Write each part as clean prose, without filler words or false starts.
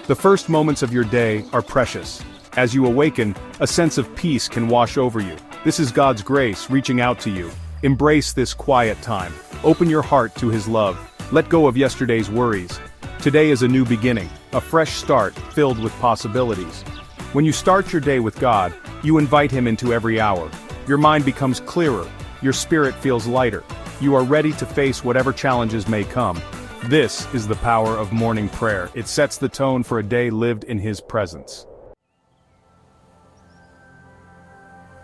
The first moments of your day are precious. As you awaken, a sense of peace can wash over you. This is God's grace reaching out to you. Embrace this quiet time. Open your heart to His love. Let go of yesterday's worries. Today is a new beginning, a fresh start filled with possibilities. When you start your day with God, you invite Him into every hour. Your mind becomes clearer. Your spirit feels lighter. You are ready to face whatever challenges may come. This is the power of morning prayer. It sets the tone for a day lived in His presence.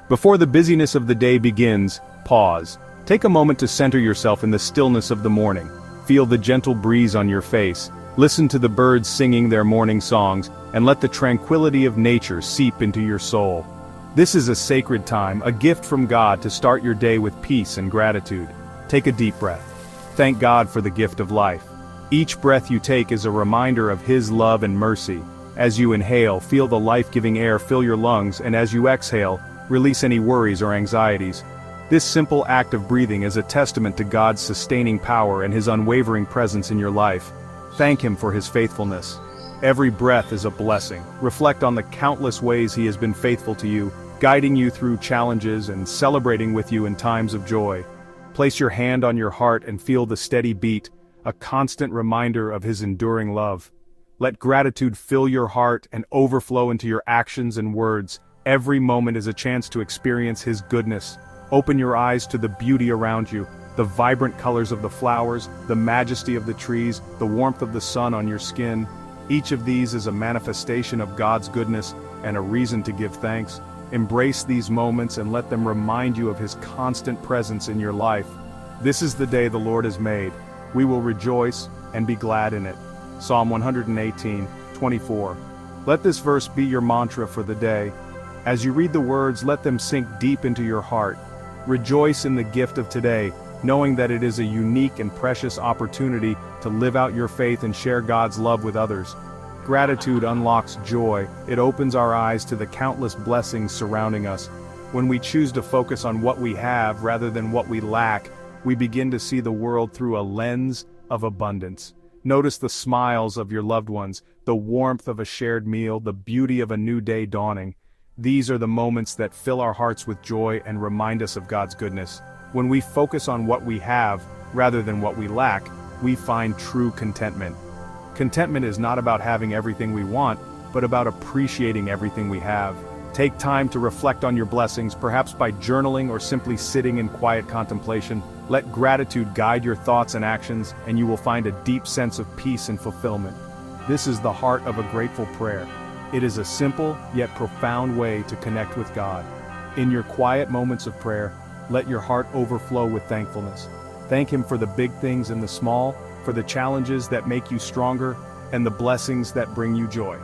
Before the busyness of the day begins, pause. Take a moment to center yourself in the stillness of the morning. Feel the gentle breeze on your face. Listen to the birds singing their morning songs, and let the tranquility of nature seep into your soul. This is a sacred time, a gift from God to start your day with peace and gratitude. Take a deep breath. Thank God for the gift of life. Each breath you take is a reminder of His love and mercy. As you inhale, feel the life-giving air fill your lungs, and as you exhale, release any worries or anxieties. This simple act of breathing is a testament to God's sustaining power and His unwavering presence in your life. Thank Him for His faithfulness. Every breath is a blessing. Reflect on the countless ways He has been faithful to you, guiding you through challenges and celebrating with you in times of joy. Place your hand on your heart and feel the steady beat, a constant reminder of His enduring love. Let gratitude fill your heart and overflow into your actions and words. Every moment is a chance to experience His goodness. Open your eyes to the beauty around you, the vibrant colors of the flowers, the majesty of the trees, the warmth of the sun on your skin. Each of these is a manifestation of God's goodness and a reason to give thanks. Embrace these moments and let them remind you of His constant presence in your life. This is the day the Lord has made. We will rejoice and be glad in it. Psalm 118:24. Let this verse be your mantra for the day. As you read the words, let them sink deep into your heart. Rejoice in the gift of today, knowing that it is a unique and precious opportunity to live out your faith and share God's love with others. Gratitude unlocks joy. It opens our eyes to the countless blessings surrounding us. When we choose to focus on what we have rather than what we lack, we begin to see the world through a lens of abundance. Notice the smiles of your loved ones, the warmth of a shared meal, the beauty of a new day dawning. These are the moments that fill our hearts with joy and remind us of God's goodness. When we focus on what we have rather than what we lack, we find true contentment. Contentment is not about having everything we want, but about appreciating everything we have. Take time to reflect on your blessings, perhaps by journaling or simply sitting in quiet contemplation. Let gratitude guide your thoughts and actions, and you will find a deep sense of peace and fulfillment. This is the heart of a grateful prayer. It is a simple yet profound way to connect with God. In your quiet moments of prayer, let your heart overflow with thankfulness. Thank Him for the big things and the small, for the challenges that make you stronger, and the blessings that bring you joy.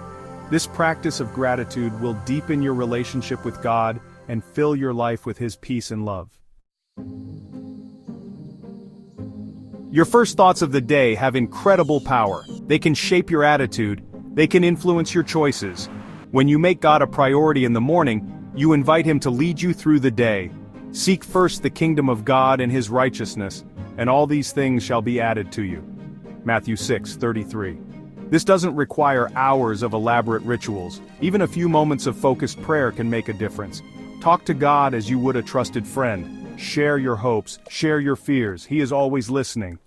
This practice of gratitude will deepen your relationship with God and fill your life with His peace and love. Your first thoughts of the day have incredible power. They can shape your attitude. They can influence your choices. When you make God a priority in the morning, you invite Him to lead you through the day. Seek first the kingdom of God and His righteousness, and all these things shall be added to you. Matthew 6:33. This doesn't require hours of elaborate rituals. Even a few moments of focused prayer can make a difference. Talk to God as you would a trusted friend. Share your hopes, share your fears. He is always listening.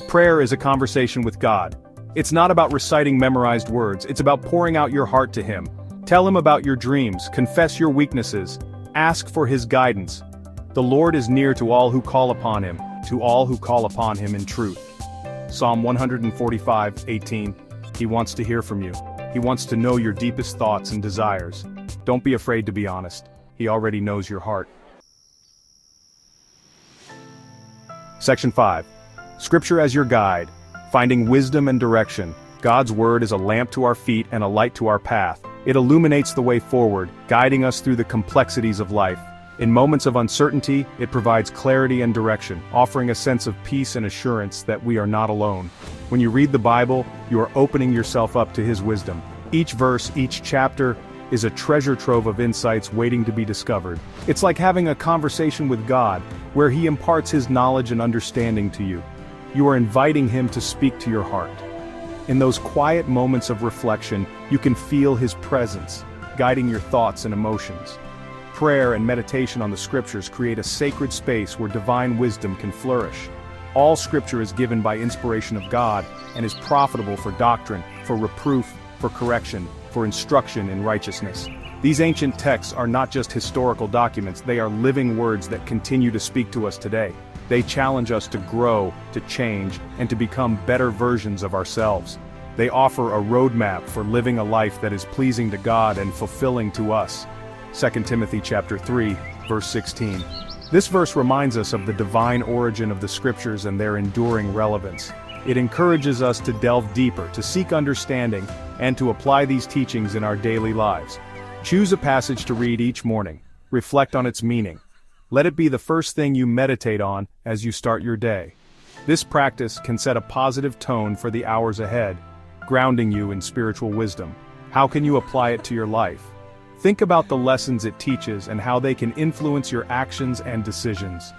Prayer is a conversation with God. It's not about reciting memorized words, it's about pouring out your heart to Him. Tell Him about your dreams, confess your weaknesses, ask for His guidance. The Lord is near to all who call upon Him, to all who call upon Him in truth. Psalm 145:18. He wants to hear from you. He wants to know your deepest thoughts and desires. Don't be afraid to be honest. He already knows your heart. Section 5. Scripture as your guide. Finding wisdom and direction. God's Word is a lamp to our feet and a light to our path. It illuminates the way forward, guiding us through the complexities of life. In moments of uncertainty, it provides clarity and direction, offering a sense of peace and assurance that we are not alone. When you read the Bible, you are opening yourself up to His wisdom. Each verse, each chapter, is a treasure trove of insights waiting to be discovered. It's like having a conversation with God, where He imparts His knowledge and understanding to you. You are inviting Him to speak to your heart. In those quiet moments of reflection, you can feel His presence, guiding your thoughts and emotions. Prayer and meditation on the Scriptures create a sacred space where divine wisdom can flourish. All Scripture is given by inspiration of God and is profitable for doctrine, for reproof, for correction, for instruction in righteousness. These ancient texts are not just historical documents, they are living words that continue to speak to us today. They challenge us to grow, to change, and to become better versions of ourselves. They offer a roadmap for living a life that is pleasing to God and fulfilling to us. 2 Timothy chapter 3, verse 16. This verse reminds us of the divine origin of the Scriptures and their enduring relevance. It encourages us to delve deeper, to seek understanding, and to apply these teachings in our daily lives. Choose a passage to read each morning. Reflect on its meaning. Let it be the first thing you meditate on as you start your day. This practice can set a positive tone for the hours ahead, grounding you in spiritual wisdom. How can you apply it to your life? Think about the lessons it teaches and how they can influence your actions and decisions.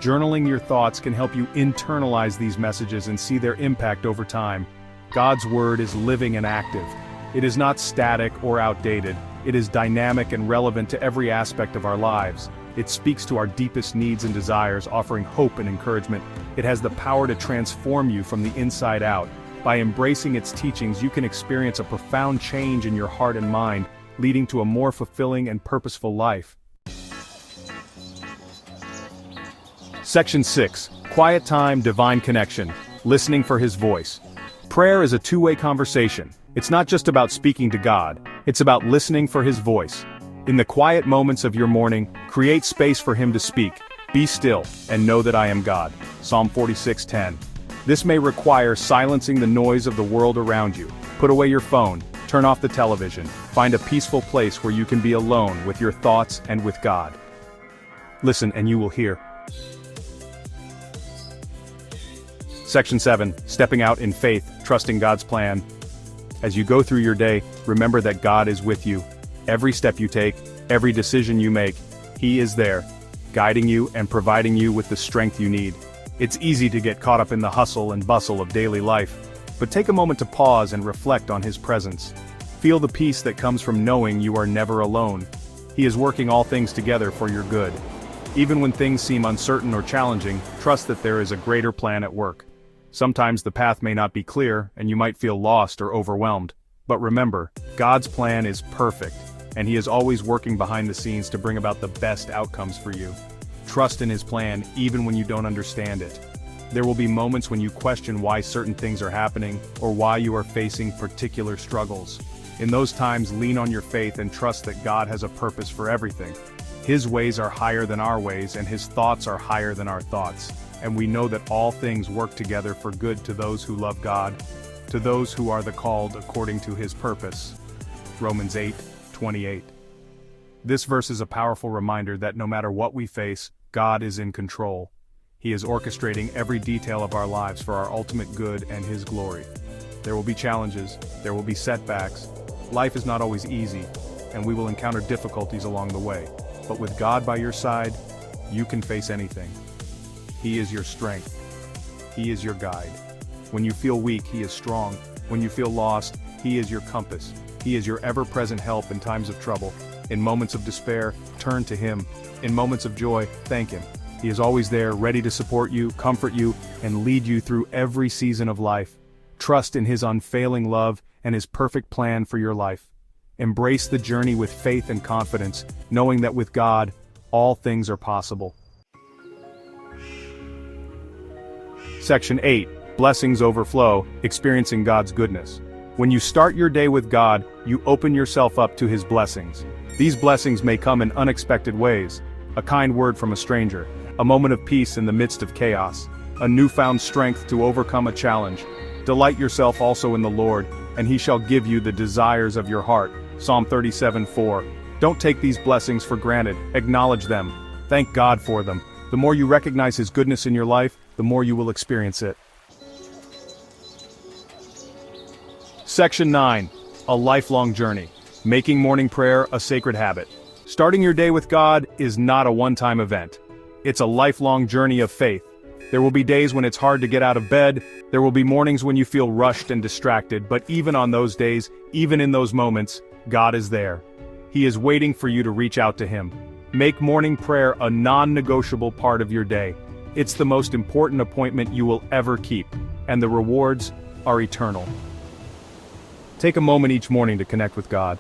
Journaling your thoughts can help you internalize these messages and see their impact over time. God's Word is living and active. It is not static or outdated. It is dynamic and relevant to every aspect of our lives. It speaks to our deepest needs and desires, offering hope and encouragement. It has the power to transform you from the inside out. By embracing its teachings, you can experience a profound change in your heart and mind, leading to a more fulfilling and purposeful life. Section 6. Quiet Time, Divine Connection. Listening for His voice. Prayer is a two-way conversation. It's not just about speaking to God, it's about listening for His voice. In the quiet moments of your morning, create space for Him to speak. Be still, and know that I am God. Psalm 46:10. This may require silencing the noise of the world around you. Put away your phone, turn off the television, find a peaceful place where you can be alone with your thoughts and with God. Listen and you will hear. Section 7. Stepping out in faith, trusting God's plan. As you go through your day, remember that God is with you. Every step you take, every decision you make, He is there, guiding you and providing you with the strength you need. It's easy to get caught up in the hustle and bustle of daily life, but take a moment to pause and reflect on His presence. Feel the peace that comes from knowing you are never alone. He is working all things together for your good. Even when things seem uncertain or challenging, trust that there is a greater plan at work. Sometimes the path may not be clear, and you might feel lost or overwhelmed. But remember, God's plan is perfect, and He is always working behind the scenes to bring about the best outcomes for you. Trust in His plan even when you don't understand it. There will be moments when you question why certain things are happening, or why you are facing particular struggles. In those times, lean on your faith and trust that God has a purpose for everything. His ways are higher than our ways, and His thoughts are higher than our thoughts. And we know that all things work together for good to those who love God, to those who are the called according to His purpose. Romans 8:28. This verse is a powerful reminder that no matter what we face, God is in control. He is orchestrating every detail of our lives for our ultimate good and His glory. There will be challenges, there will be setbacks. Life is not always easy, and we will encounter difficulties along the way. But with God by your side, you can face anything. He is your strength. He is your guide. When you feel weak, He is strong. When you feel lost, He is your compass. He is your ever-present help in times of trouble. In moments of despair, turn to Him. In moments of joy, thank Him. He is always there, ready to support you, comfort you, and lead you through every season of life. Trust in His unfailing love and His perfect plan for your life. Embrace the journey with faith and confidence, knowing that with God, all things are possible. Section 8. Blessings overflow, experiencing God's goodness. When you start your day with God, you open yourself up to His blessings. These blessings may come in unexpected ways. A kind word from a stranger, a moment of peace in the midst of chaos, a newfound strength to overcome a challenge. Delight yourself also in the Lord, and He shall give you the desires of your heart. Psalm 37:4. Don't take these blessings for granted, acknowledge them. Thank God for them. The more you recognize His goodness in your life, the more you will experience it. Section 9. A lifelong journey. Making morning prayer a sacred habit. Starting your day with God is not a one-time event. It's a lifelong journey of faith. There will be days when it's hard to get out of bed, there will be mornings when you feel rushed and distracted, but even on those days, even in those moments, God is there. He is waiting for you to reach out to Him. Make morning prayer a non-negotiable part of your day. It's the most important appointment you will ever keep, and the rewards are eternal. Take a moment each morning to connect with God.